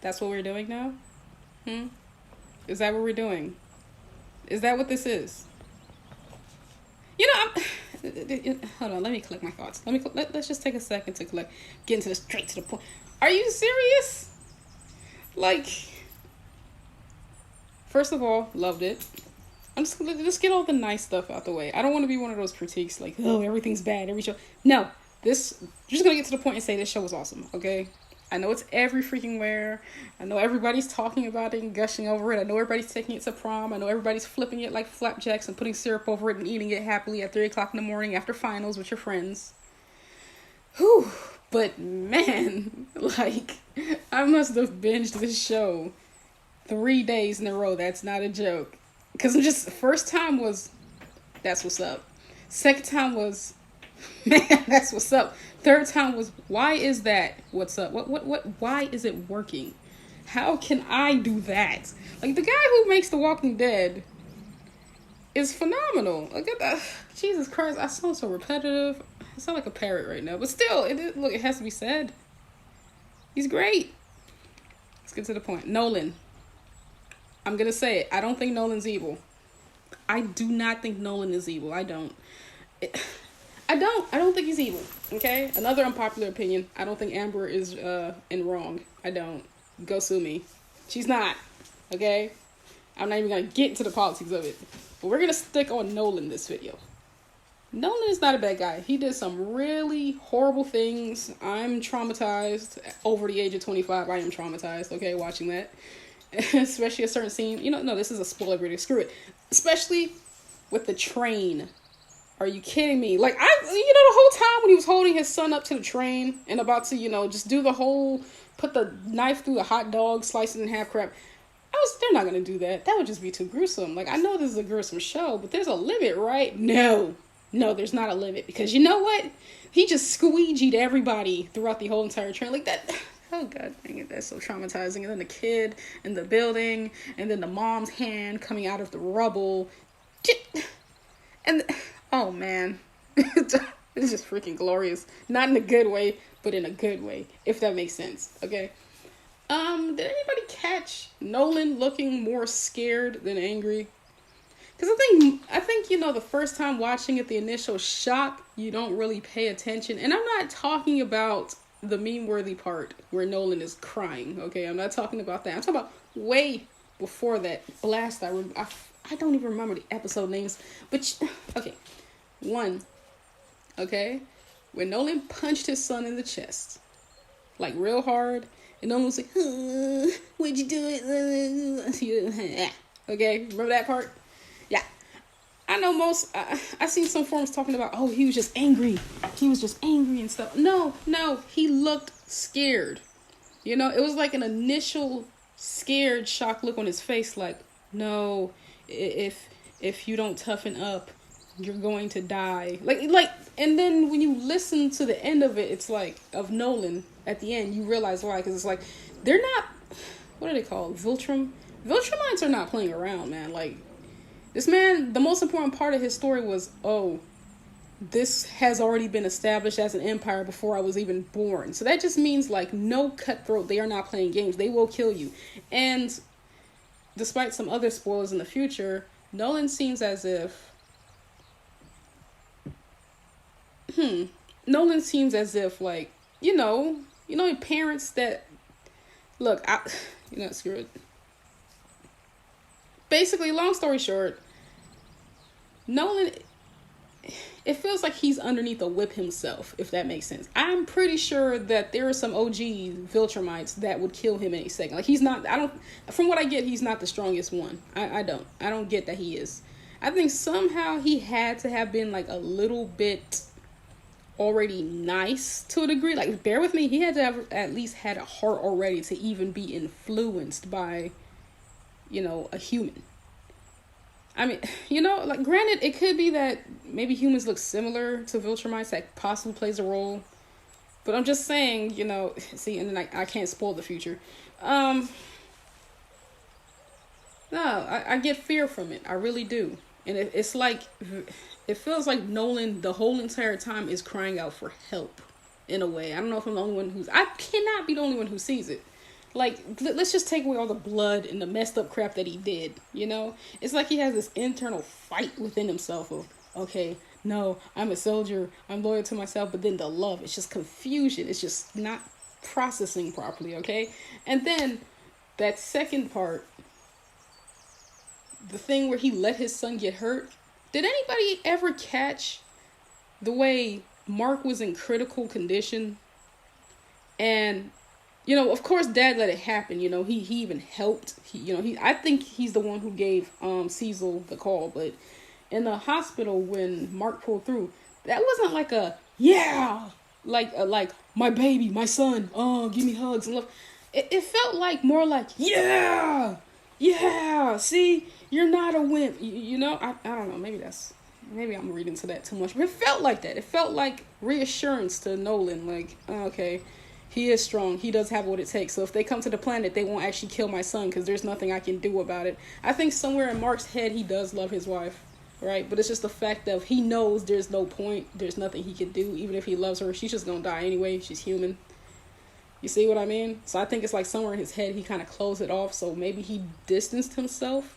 That's what we're doing now? Hmm? Is that what we're doing? Is that what this is? You know, hold on, let me collect my thoughts. Let's just take a second to get into the straight to the point. Are you serious? Like, first of all, loved it. I'm just gonna just get all the nice stuff out the way. I don't want to be one of those critiques like, oh, everything's bad, every show. No, this, you're just gonna get to the point and say this show was awesome, okay? I know it's every freaking where. I know everybody's talking about it and gushing over it. I know everybody's taking it to prom. I know everybody's flipping it like flapjacks and putting syrup over it and eating it happily at 3 o'clock in the morning after finals with your friends. Whew. But man, like, I must have binged this show 3 days in a row. That's not a joke. Because just first time was, that's what's up. Second time was, man, that's what's up. Third time was, why is that what's up? Why is it working? How can I do that? Like, the guy who makes The Walking Dead is phenomenal. Look at that. Jesus Christ, I sound so repetitive. I sound like a parrot right now. But still, look, it has to be said. He's great. Let's get to the point. Nolan. I'm going to say it. I don't think Nolan's evil. I do not think Nolan is evil. I don't. I don't think he's evil. Okay? Another unpopular opinion. I don't think Amber is in wrong. I don't. Go sue me. She's not. Okay? I'm not even going to get into the politics of it. But we're going to stick on Nolan this video. Nolan is not a bad guy. He did some really horrible things. I'm traumatized. Over the age of 25, I am traumatized, okay, watching that. Especially a certain scene. You know, no, this is a spoiler video. Screw it. Especially with the train. Are you kidding me? Like, the whole time when he was holding his son up to the train and about to, just do the whole, put the knife through the hot dog, slice it in half crap. They're not going to do that. That would just be too gruesome. Like, I know this is a gruesome show, but there's a limit, right? No, there's not a limit. Because you know what? He just squeegeed everybody throughout the whole entire train. Like that. Oh, God dang it. That's so traumatizing. And then the kid in the building. And then the mom's hand coming out of the rubble. And, oh, man. It's just freaking glorious. Not in a good way, but in a good way. If that makes sense. Okay? Did anybody catch Nolan looking more scared than angry? Because I think, the first time watching it, the initial shock, you don't really pay attention. And I'm not talking about the meme-worthy part where Nolan is crying, okay? I'm not talking about that. I'm talking about way before that blast. I don't even remember the episode names. But, okay. One, okay? When Nolan punched his son in the chest. Like, real hard. And Nolan was like, what'd you do it? Okay, remember that part? Yeah. I know I seen some forums talking about, oh, he was just angry. He was just angry and stuff. No, he looked scared. It was like an initial scared, shocked look on his face, like, no, if you don't toughen up, you're going to die. Like, and then when you listen to the end of it, it's like, of Nolan, at the end, you realize why, because it's like, they're not, what are they called? Viltrumites are not playing around, man. Like, this man, the most important part of his story was, oh, this has already been established as an empire before I was even born. So that just means, like, no cutthroat. They are not playing games. They will kill you. And despite some other spoilers in the future, Nolan seems as if, like, parents that, look, screw it. Basically, long story short, Nolan, it feels like he's underneath a whip himself, if that makes sense. I'm pretty sure that there are some OG Viltrumites that would kill him in a second. Like, from what I get, he's not the strongest one. I don't get that he is. I think somehow he had to have been, like, a little bit already nice to a degree. Like, bear with me, he had to have at least had a heart already to even be influenced by, a human. I mean, like, granted, it could be that maybe humans look similar to Viltrumites. That possibly plays a role. But I'm just saying, see, and then I can't spoil the future. No, I get fear from it. I really do. And it's like, it feels like Nolan, the whole entire time, is crying out for help, in a way. I don't know if I'm the only one I cannot be the only one who sees it. Like, let's just take away all the blood and the messed up crap that he did, you know? It's like he has this internal fight within himself of, okay, no, I'm a soldier, I'm loyal to myself, but then the love, it's just confusion, it's just not processing properly, okay? And then that second part, the thing where he let his son get hurt, did anybody ever catch the way Mark was in critical condition? And you know, of course, Dad let it happen. You know, he even helped. I think he's the one who gave Cecil the call. But in the hospital, when Mark pulled through, that wasn't like a yeah, like my baby, my son. Oh, give me hugs and love. It felt like more like yeah. See, you're not a wimp. You know, I don't know. Maybe I'm reading to that too much. But it felt like that. It felt like reassurance to Nolan. Like, okay. He is strong. He does have what it takes. So if they come to the planet, they won't actually kill my son because there's nothing I can do about it. I think somewhere in Mark's head, he does love his wife, right? But it's just the fact of he knows there's no point. There's nothing he can do. Even if he loves her, she's just going to die anyway. She's human. You see what I mean? So I think it's like somewhere in his head, he kind of closed it off. So maybe he distanced himself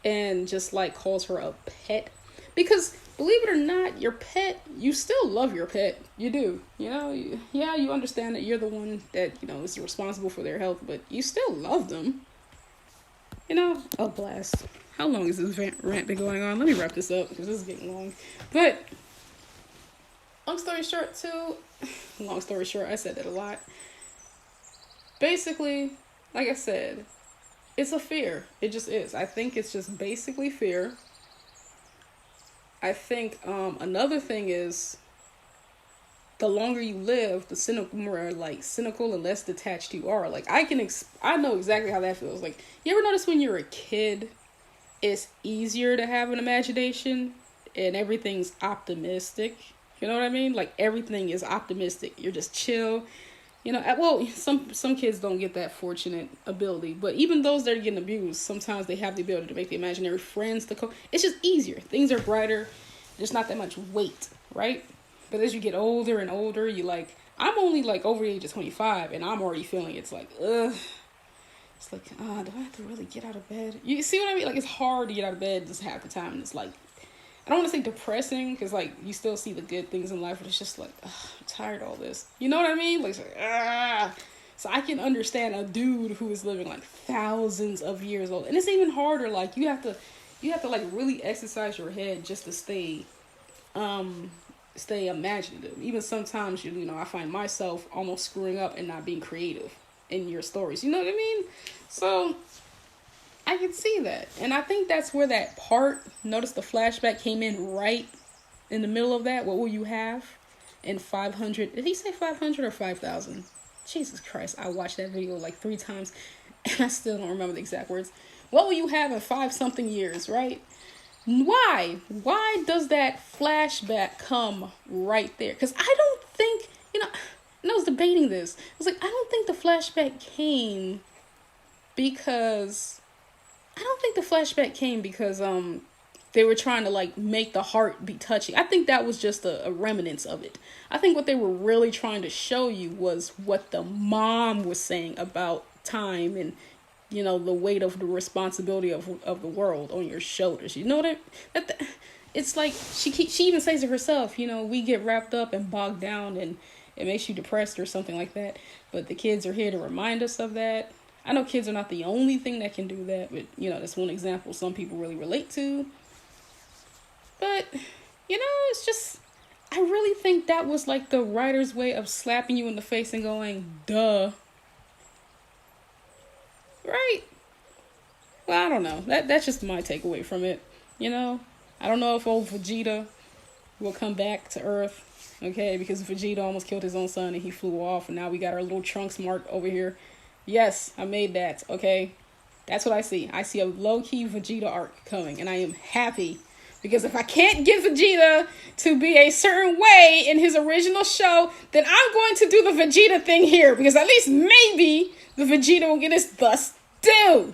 and just like calls her a pet. Because believe it or not, your pet, you still love your pet. You do. You know, you understand that you're the one that, you know, is responsible for their health, but you still love them. You know, oh, blast. How long has this rant been going on? Let me wrap this up because this is getting long. But, long story short, I said that a lot. Basically, like I said, it's a fear. It just is. I think it's just basically fear. I think another thing is the longer you live, the more like cynical and less detached you are. Like I know exactly how that feels. Like, you ever notice when you're a kid, it's easier to have an imagination and everything's optimistic. You know what I mean? Like everything is optimistic. You're just chill. You know, well, some kids don't get that fortunate ability, but even those that are getting abused, sometimes they have the ability to make the imaginary friends to it's just easier. Things are brighter. There's not that much weight, right? But as you get older and older, you like, I'm only like over the age of 25 and I'm already feeling it's like, ugh. It's like, do I have to really get out of bed? You see what I mean? Like, it's hard to get out of bed just half the time. And it's like, I don't want to say depressing because, like, you still see the good things in life, but it's just like, ugh, I'm tired of all this. You know what I mean? Like, it's like, ah. So I can understand a dude who is living, like, thousands of years old. And it's even harder. Like, you have to, like, really exercise your head just to stay imaginative. Even sometimes, you know, I find myself almost screwing up and not being creative in your stories. You know what I mean? So I can see that. And I think that's where that part, notice the flashback came in right in the middle of that. What will you have in 500? Did he say 500 or 5,000? Jesus Christ. I watched that video like 3 times and I still don't remember the exact words. What will you have in 5-something years, right? Why? Why does that flashback come right there? Because I don't think, you know, and I was debating this. I was like, I don't think the flashback came because they were trying to like make the heart be touchy. I think that was just a remnants of it. I think what they were really trying to show you was what the mom was saying about time and, you know, the weight of the responsibility of the world on your shoulders. You know what it's like she even says it herself, you know, we get wrapped up and bogged down and it makes you depressed or something like that. But the kids are here to remind us of that. I know kids are not the only thing that can do that, but, you know, that's one example some people really relate to. But, you know, it's just, I really think that was like the writer's way of slapping you in the face and going, duh. Right? Well, I don't know. That's just my takeaway from it, you know? I don't know if old Vegeta will come back to Earth, okay? Because Vegeta almost killed his own son and he flew off, and now we got our little Trunks mark over here. Yes, I made that, okay? That's what I see. I see a low-key Vegeta arc coming, and I am happy. Because if I can't get Vegeta to be a certain way in his original show, then I'm going to do the Vegeta thing here. Because at least maybe the Vegeta will get his thus due.